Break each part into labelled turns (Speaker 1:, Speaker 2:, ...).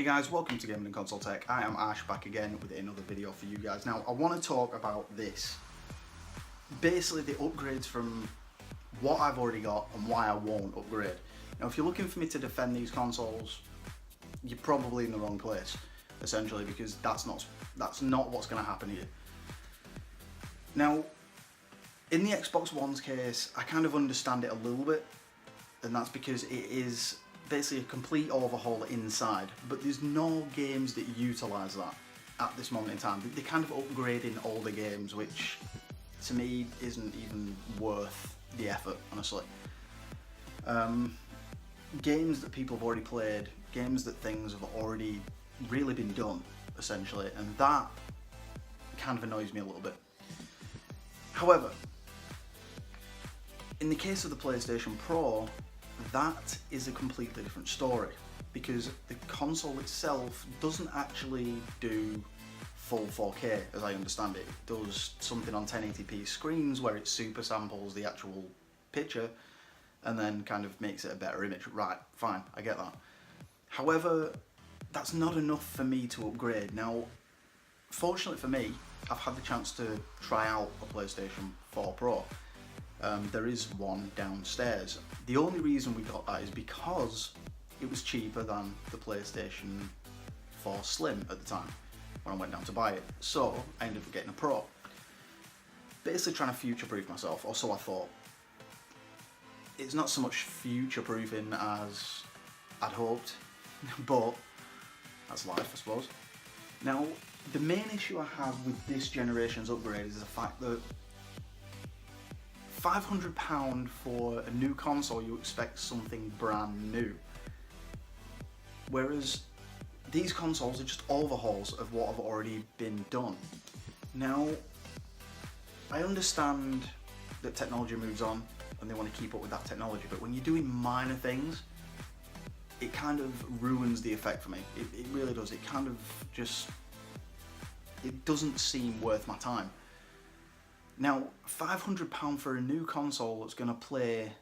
Speaker 1: guys, welcome to Gaming and Console Tech. I am Ash, back again with another video for you guys. Now I want to talk about this. Basically the upgrades from what I've already got and why I won't upgrade. Now if you're looking for me to defend these consoles, you're probably in the wrong place, essentially, because that's not what's going to happen here. Now in the Xbox One's case, I kind of understand it a little bit, and that's because it is basically a complete overhaul inside, but there's no games that utilise that at this moment in time. They're kind of upgrading older games, which to me isn't even worth the effort, honestly. Games that people have already played, games that things have already really been done, essentially, and that kind of annoys me a little bit. However, in the case of the PlayStation Pro, that is a completely different story, because the console itself doesn't actually do full 4K as I understand it. It does something on 1080p screens where it super samples the actual picture and then kind of makes it a better image. Right, fine, I get that. However, that's not enough for me to upgrade. Now, fortunately for me, I've had the chance to try out a PlayStation 4 Pro. There is one downstairs. The only reason we got that is because it was cheaper than the PlayStation 4 Slim at the time when I went down to buy it. So I ended up getting a Pro. Basically trying to future-proof myself, or so I thought. It's not so much future-proofing as I'd hoped, but that's life, I suppose. Now, the main issue I have with this generation's upgrade is the fact that £500 for a new console, you expect something brand new. Whereas these consoles are just overhauls of what have already been done. Now, I understand that technology moves on and they want to keep up with that technology, but when you're doing minor things, it kind of ruins the effect for me. It really does. It kind of just, it doesn't seem worth my time. Now, £500 for a new console that's going to play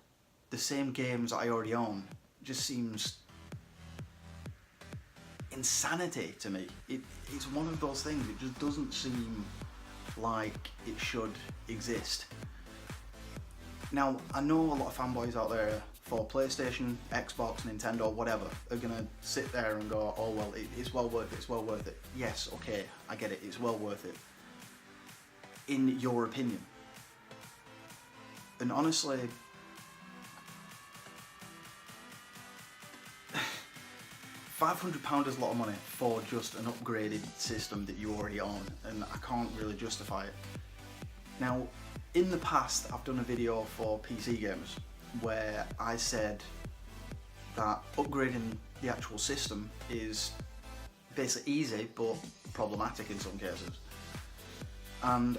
Speaker 1: the same games that I already own just seems insanity to me. It's one of those things, it just doesn't seem like it should exist. Now, I know a lot of fanboys out there for PlayStation, Xbox, Nintendo, whatever, are going to sit there and go, oh well, it's well worth it, it's well worth it. Yes, okay, I get it, it's well worth it. In your opinion. And honestly, £500 is a lot of money for just an upgraded system that you already own, and I can't really justify it. Now, in the past, I've done a video for PC gamers where I said that upgrading the actual system is basically easy but problematic in some cases. And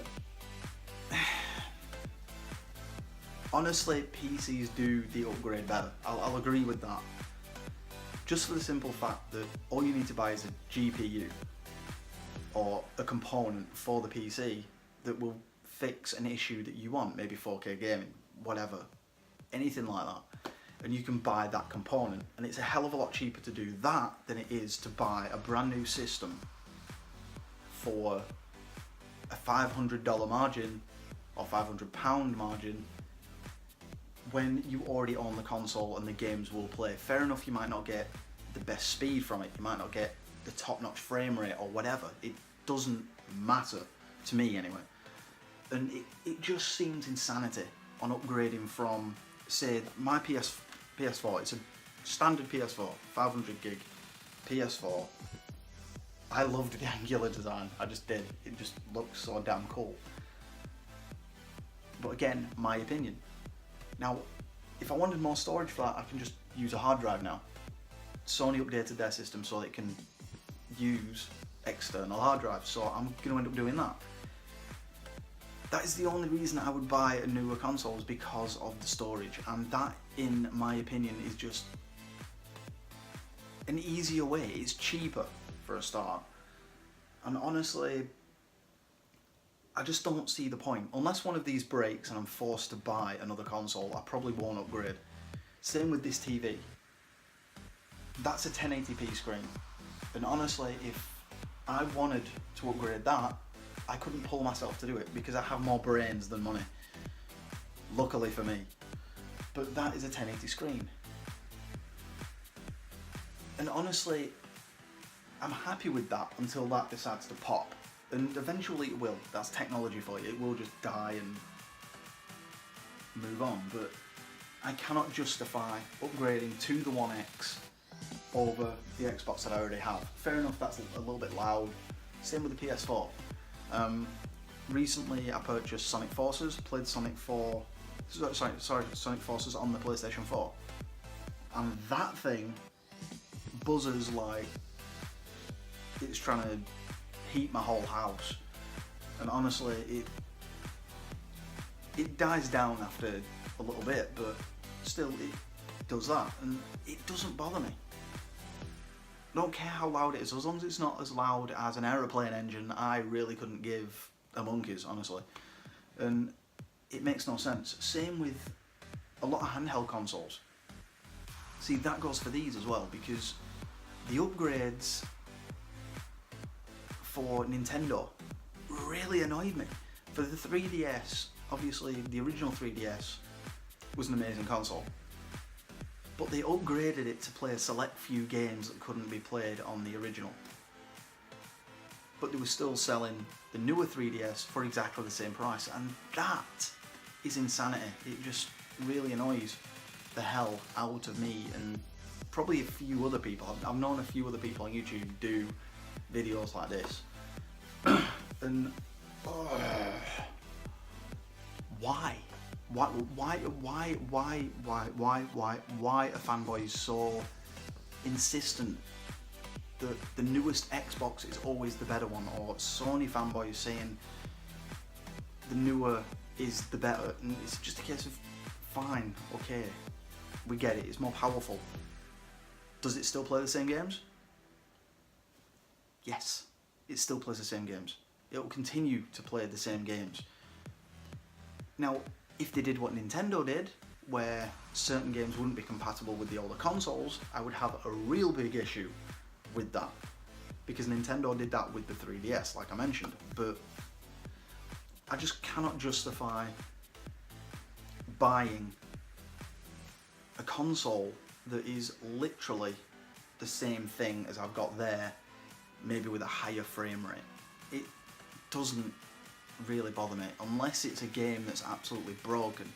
Speaker 1: honestly, PCs do the upgrade better. I'll agree with that. Just for the simple fact that all you need to buy is a GPU or a component for the PC that will fix an issue that you want, maybe 4K gaming, whatever, anything like that. And you can buy that component, and it's a hell of a lot cheaper to do that than it is to buy a brand new system for a $500 margin or £500 margin when you already own the console and the games will play. Fair enough, you might not get the best speed from it, you might not get the top-notch frame rate or whatever. It doesn't matter, to me anyway. And it just seems insanity on upgrading from, say, my PS4. It's a standard PS4, 500 gig PS4. I loved the angular design, I just did. It just looks so damn cool. But again, my opinion. Now, if I wanted more storage for that, I can just use a hard drive now. Sony updated their system so they can use external hard drives, so I'm going to end up doing that. That is the only reason I would buy a newer console, is because of the storage, and that, in my opinion, is just an easier way. It's cheaper for a start, and honestly, I just don't see the point. Unless one of these breaks and I'm forced to buy another console, I probably won't upgrade. Same with this TV. That's a 1080p screen. And honestly, if I wanted to upgrade that, I couldn't pull myself to do it because I have more brains than money. Luckily for me. But that is a 1080 screen. And honestly, I'm happy with that until that decides to pop. And eventually it will. That's technology for you. It will just die and move on. But I cannot justify upgrading to the One X over the Xbox that I already have. Fair enough, that's a little bit loud. Same with the PS4. Recently I purchased Sonic Forces, played Sonic Forces on the PlayStation 4. And that thing buzzes like it's trying to heat my whole house. And honestly, it dies down after a little bit, but still it does that, and it doesn't bother me. I don't care how loud it is, as long as it's not as loud as an aeroplane engine. I really couldn't give a monkeys, honestly. And it makes no sense. Same with a lot of handheld consoles. See, that goes for these as well, because the upgrades for Nintendo really annoyed me. For the 3DS, obviously the original 3DS was an amazing console, but they upgraded it to play a select few games that couldn't be played on the original. But they were still selling the newer 3DS for exactly the same price, and that is insanity. It just really annoys the hell out of me and probably a few other people. I've known a few other people on YouTube do videos like this. And why are fanboys so insistent that the newest Xbox is always the better one, or Sony fanboys saying the newer is the better? And it's just a case of, fine, okay, we get it, it's more powerful. Does it still play the same games? Yes, it still plays the same games. It will continue to play the same games. Now, if they did what Nintendo did, where certain games wouldn't be compatible with the older consoles, I would have a real big issue with that. Because Nintendo did that with the 3DS, like I mentioned. But I just cannot justify buying a console that is literally the same thing as I've got there, maybe with a higher frame rate. It doesn't really bother me, unless it's a game that's absolutely broken.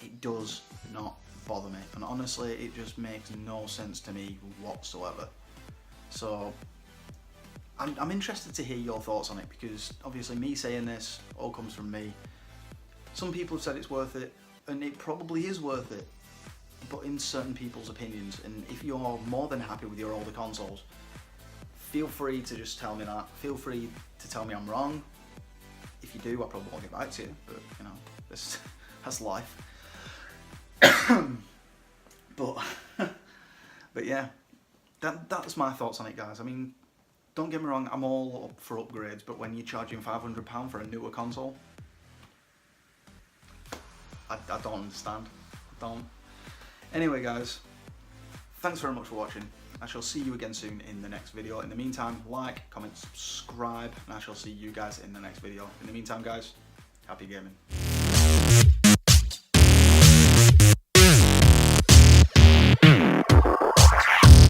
Speaker 1: It does not bother me, and honestly it just makes no sense to me whatsoever. So I'm interested to hear your thoughts on it, because obviously me saying this all comes from me. Some people have said it's worth it, and it probably is worth it, but in certain people's opinions. And if you're more than happy with your older consoles, feel free to just tell me that. Feel free to tell me I'm wrong. If you do, I probably won't get back to you, but you know, that's life. but yeah, that's my thoughts on it, guys. I mean, don't get me wrong, I'm all up for upgrades, but when you're charging £500 for a newer console, I don't understand. I don't. Anyway, guys, thanks very much for watching. I shall see you again soon in the next video. In the meantime, like, comment, subscribe, and I shall see you guys in the next video. In the meantime, guys, happy gaming.